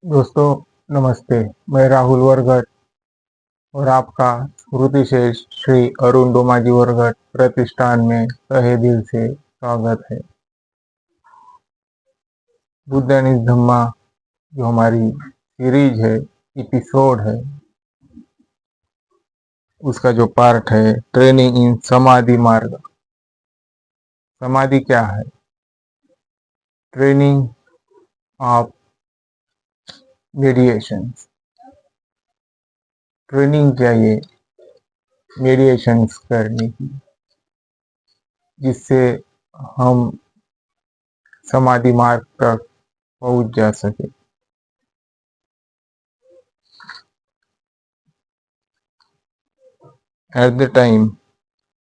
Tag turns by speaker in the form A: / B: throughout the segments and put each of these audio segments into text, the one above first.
A: दोस्तों नमस्ते। मैं राहुल वरगट और आपका स्मृति शेष श्री अरुण डोमाजी वरगट प्रतिष्ठान में तहे दिल से स्वागत है। बुद्ध एंड हिज धम्मा जो हमारी सीरीज है, एपिसोड है, उसका जो पार्ट है ट्रेनिंग इन समाधि मार्ग। समाधि क्या है? Training of मेडिएशन। ट्रेनिंग चाहिए मेडिएशन करने की, जिससे हम समाधि मार्ग तक पहुंच जा सके। एट द टाइम,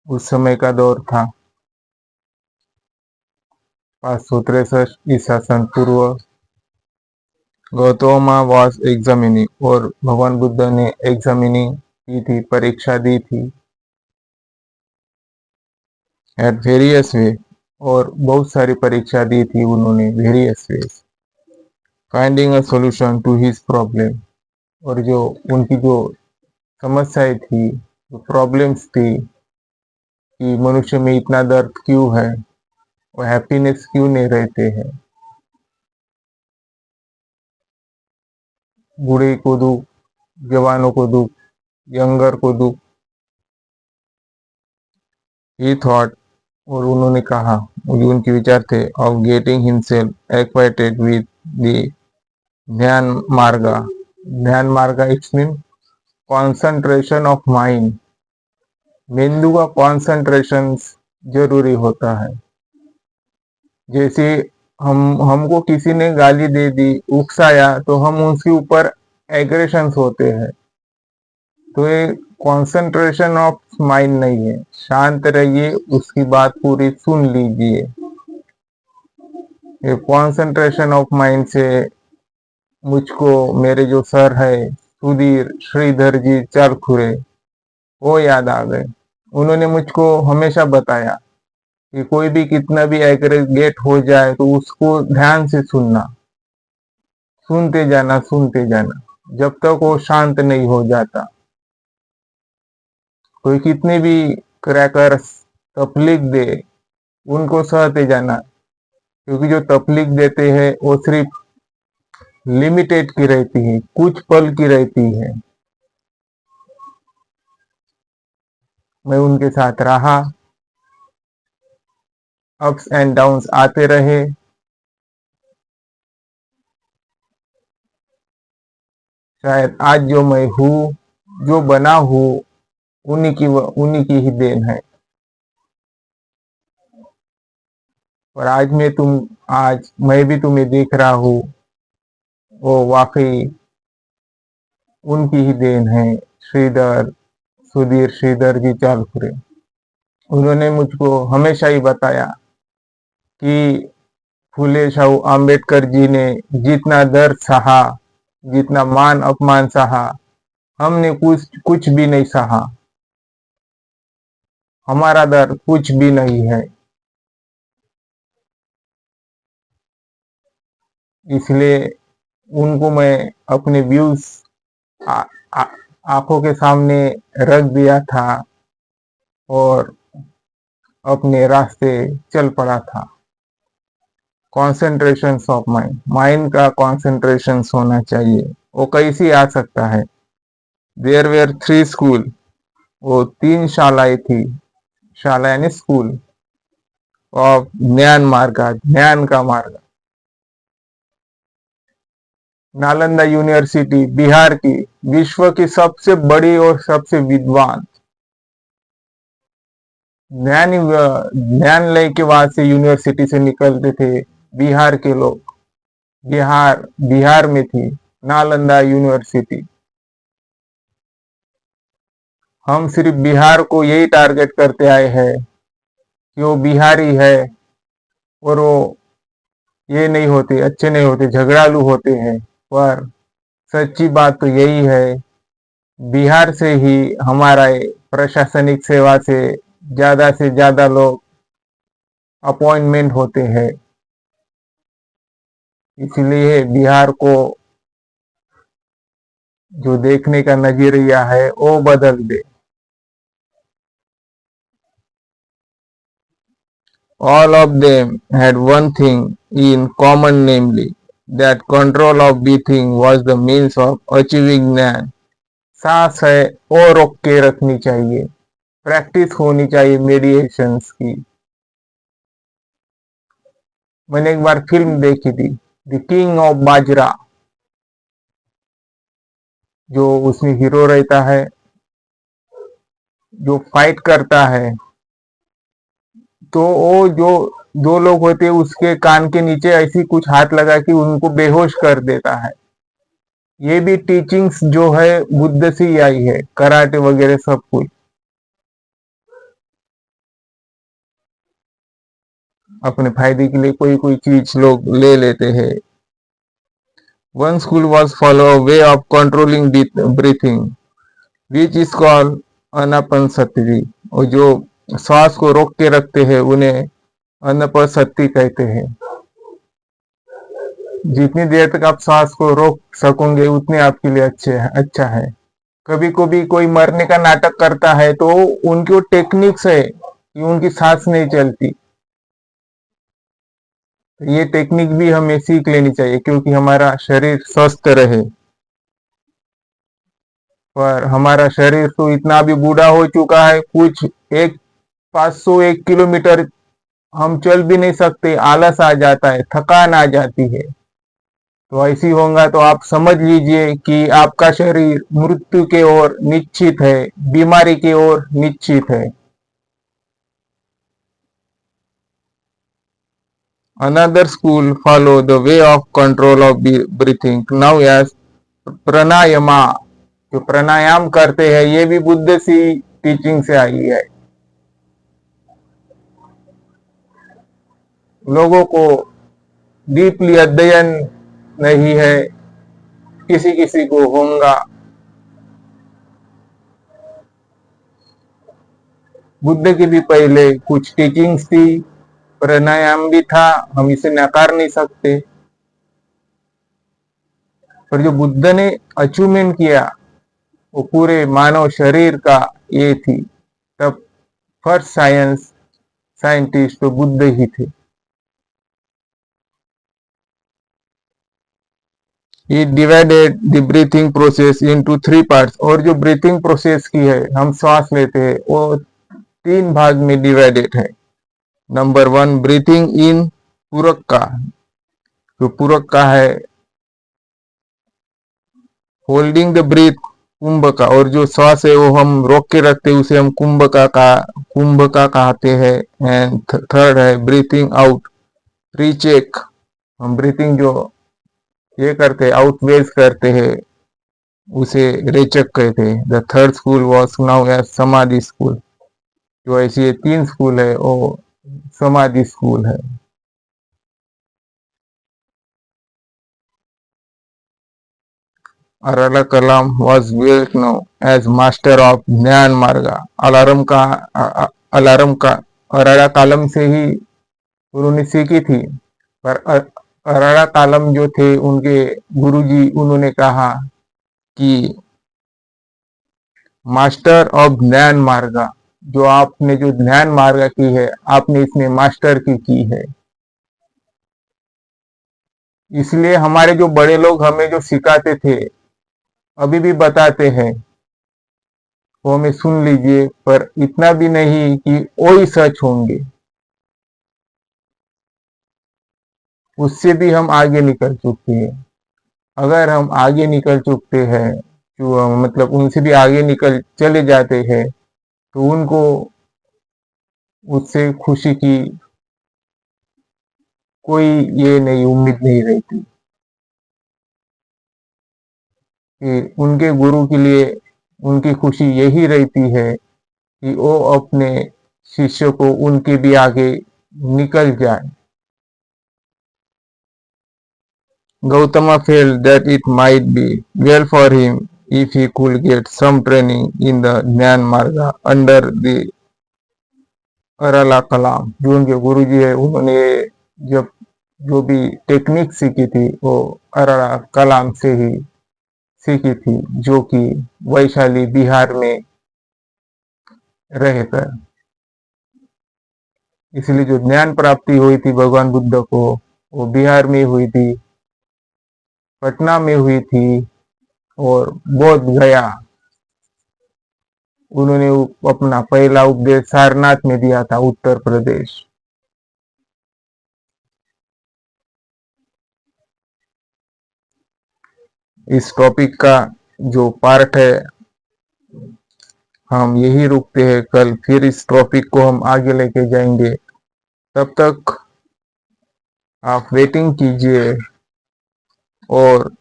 A: उस समय का दौर था 563 ईसा सन पूर्व। गौतमा वॉज एग्जामिनिंग और भगवान बुद्ध ने एग्जामिनिंग की थी, परीक्षा दी थी एट वेरियस वे, और बहुत सारी परीक्षा दी थी उन्होंने various way, finding a solution to his problem. और जो उनकी जो समस्याएं थी, जो प्रॉब्लम्स थी कि मनुष्य में इतना दर्द क्यों है, वो हैप्पीनेस क्यों नहीं रहते हैं, बूढ़े को दुख, जवानों को दुख, यंगर को दुख। ही थॉट, और उन्होंने कहा, मुझे उनके विचार थे, of getting himself acquainted with the Dhyana Marga. Dhyana Marga it's mean concentration of mind. मेंदू का कॉन्सेंट्रेशन जरूरी होता है। जैसे हमको किसी ने गाली दे दी, उकसाया, तो हम उसके ऊपर एग्रेशन होते हैं, तो ये कॉन्सेंट्रेशन ऑफ माइंड नहीं है। शांत रहिए, उसकी बात पूरी सुन लीजिए। ये कॉन्सेंट्रेशन ऑफ माइंड से मुझको मेरे जो सर है सुधीर श्रीधर जी चालखुरे, वो याद आ गए। उन्होंने मुझको हमेशा बताया कि कोई भी कितना भी एग्रेगेट हो जाए तो उसको ध्यान से सुनना, सुनते जाना जब तक वो शांत नहीं हो जाता। कोई कितने भी क्रैकर्स तकलीफ दे, उनको सहते जाना, क्योंकि जो तकलीफ देते हैं वो सिर्फ लिमिटेड की रहती है, कुछ पल की रहती है। मैं उनके साथ रहा, अप्स एंड डाउन्स आते रहे। शायद आज जो मैं हूँ, जो बना हूँ, उन्हीं की ही देन है। और आज मैं भी तुम्हें देख रहा हूँ, वो वाकई उनकी ही देन है। सुधीर श्रीधर जी चालखुरे, उन्होंने मुझको हमेशा ही बताया कि फूले शाहू आम्बेडकर जी ने जितना दर्द सहा, जितना मान अपमान सहा, हमने कुछ भी नहीं सहा। हमारा दर्द कुछ भी नहीं है। इसलिए उनको मैं अपने व्यूज आंखों के सामने रख दिया था और अपने रास्ते चल पड़ा था। कॉन्सेंट्रेशन ऑफ माइंड, माइंड का कॉन्सेंट्रेशन होना चाहिए। वो कैसे आ सकता है? देयर वेयर 3 स्कूल, वो 3 शालाएं थी। शाला यानी स्कूल ऑफ ज्ञान मार्ग, ज्ञान का मार्ग। नालंदा यूनिवर्सिटी बिहार की, विश्व की सबसे बड़ी और सबसे विद्वान, ज्ञान लय के बाद से यूनिवर्सिटी से निकलते थे बिहार के लोग। बिहार में थी नालंदा यूनिवर्सिटी। हम सिर्फ बिहार को यही टारगेट करते आए हैं कि वो बिहारी है और वो ये नहीं होते, अच्छे नहीं होते, झगड़ालू होते हैं। पर सच्ची बात तो यही है, बिहार से ही हमारा प्रशासनिक सेवा से ज्यादा लोग अपॉइंटमेंट होते हैं। इसलिए बिहार को जो देखने का नजरिया है वो बदल दे। All of them had one thing in common, namely, that control of breathing was the means of achieving ज्ञान। सांस है और रोक के रखनी चाहिए, प्रैक्टिस होनी चाहिए मेडिटेशंस की। मैंने एक बार फिल्म देखी थी, द किंग ऑफ बाजरा, जो उसमें हीरो रहता है, जो फाइट करता है, तो वो जो दो लोग होते हैं उसके कान के नीचे ऐसी कुछ हाथ लगा कि उनको बेहोश कर देता है। ये भी टीचिंग्स जो है बुद्ध से ही आई है, कराटे वगैरह सब कुछ। अपने फायदे के लिए कोई कोई चीज लोग ले लेते हैं। One school was follow a way of controlling breathing which is called Anapanasati. और जो श्वास को रोक के रखते हैं उन्हें अनापनसती कहते हैं। जितनी देर तक आप सांस को रोक सकोगे उतने आपके लिए अच्छा है। कभी कभी कोई मरने का नाटक करता है तो उनकी वो टेक्निक्स है कि उनकी सांस नहीं चलती। ये टेक्निक भी हमें सीख लेनी चाहिए क्योंकि हमारा शरीर स्वस्थ रहे। पर हमारा शरीर तो इतना भी बूढ़ा हो चुका है, कुछ एक 501 किलोमीटर हम चल भी नहीं सकते, आलस आ जाता है, थकान आ जाती है। तो ऐसी होगा तो आप समझ लीजिए कि आपका शरीर मृत्यु के ओर निश्चित है, बीमारी की ओर निश्चित है। Another school follow the way of control of breathing now as प्राणायामा। जो प्राणायाम करते हैं ये भी बुद्ध सी टीचिंग से आई है। लोगों को डीपली अध्ययन नहीं है, किसी किसी को होगा। बुद्ध की भी पहले कुछ टीचिंग्स थी, प्राणायाम भी था, हम इसे नकार नहीं सकते। पर जो बुद्ध ने अचीवमेंट किया वो पूरे मानव शरीर का ये थी। तब फर्स्ट साइंटिस्ट तो बुद्ध ही थे। He divided the breathing process into 3 parts। और जो ब्रीथिंग प्रोसेस की है, हम श्वास लेते हैं, वो 3 भाग में डिवाइडेड है। नंबर 1 ब्रीथिंग इन पूरक का। जो पूरक का है होल्डिंग द ब्रीथ कुंभका। और जो श्वास है वो हम रोक के रखते हैं उसे हम कुंभका कहते हैं। एंड थर्ड है ब्रीथिंग आउट रीचेक। हम ब्रीथिंग जो ये करते हैं आउटवेज करते हैं उसे रेचक कहते हैं। The third school was now as samadhi school. जो ऐसी ये 3 स्कूल है वो समाधि स्कूल है। Alara Kalama was well known as master of Gyana Marga. Alarm का अराला कालम से ही उन्होंने सीखी थी। पर अराला कालम जो थे उनके गुरुजी उन्होंने कहा कि मास्टर ऑफ ज्ञान मार्गा, जो आपने जो ज्ञान मार्ग की है आपने इसमें मास्टर की है। इसलिए हमारे जो बड़े लोग हमें जो सिखाते थे अभी भी बताते हैं वो हमें सुन लीजिए, पर इतना भी नहीं कि वो ही सच होंगे, उससे भी हम आगे निकल चुके हैं। अगर हम आगे निकल चुकते हैं जो मतलब उनसे भी आगे निकल चले जाते हैं तो उनको उससे खुशी की कोई ये नहीं उम्मीद नहीं रहती कि उनके गुरु के लिए उनकी खुशी यही रहती है कि वो अपने शिष्य को उनके भी आगे निकल जाए। Gautama felt that it might be well for him if he could get some training in the Jnana Marga under the अराला कलाम। जो उनके गुरुजी है उन्होंने जब जो भी टेक्निक सीखी थी वो अराला कलाम से ही सीखी थी, जो कि वैशाली बिहार में रहकर। इसलिए जो ज्ञान प्राप्ति हुई थी भगवान बुद्ध को, वो बिहार में हुई थी, पटना में हुई थी, और बोध गया उन्होंने अपना पहला उपदेश सारनाथ में दिया था, उत्तर प्रदेश। इस टॉपिक का जो पार्ट है हम यही रुकते हैं, कल फिर इस टॉपिक को हम आगे लेके जाएंगे। तब तक आप वेटिंग कीजिए और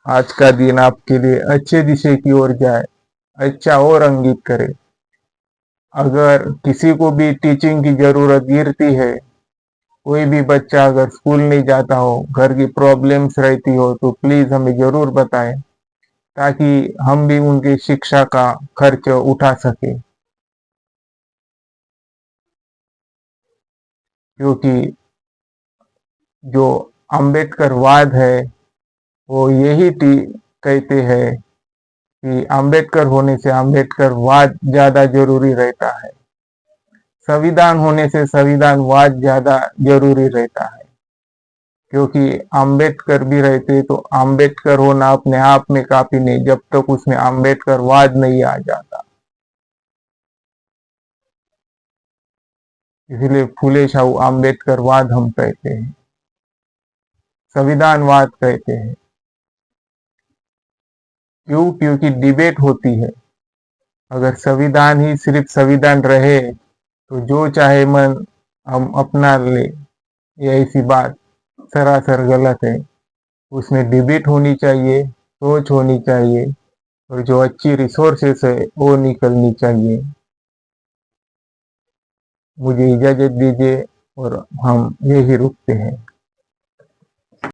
A: आज का दिन आपके लिए अच्छे दिशा की ओर जाए, अच्छा और अंकित करे। अगर किसी को भी टीचिंग की जरूरत गिरती है, कोई भी बच्चा अगर स्कूल नहीं जाता हो, घर की प्रॉब्लम्स रहती हो, तो प्लीज हमें जरूर बताएं, ताकि हम भी उनकी शिक्षा का खर्च उठा सके। क्योंकि जो अम्बेडकरवाद है वो यही कहते हैं कि अम्बेडकर होने से अम्बेडकरवाद ज्यादा जरूरी रहता है, संविधान होने से संविधानवाद ज्यादा जरूरी रहता है। क्योंकि अम्बेडकर भी रहते तो अम्बेडकर होना अपने आप में काफी नहीं, जब तक उसमें अम्बेडकरवाद नहीं आ जाता। इसलिए फूले शाहू अम्बेडकरवाद हम कहते हैं, संविधानवाद कहते हैं। क्यों? क्योंकि डिबेट होती है। अगर संविधान ही सिर्फ संविधान रहे तो जो चाहे मन हम अपना ले, ये ऐसी बात सरासर गलत है। उसमें डिबेट होनी चाहिए, सोच होनी चाहिए, और जो अच्छी रिसोर्सेस है वो निकलनी चाहिए। मुझे इजाजत दीजिए और हम यही रुकते हैं।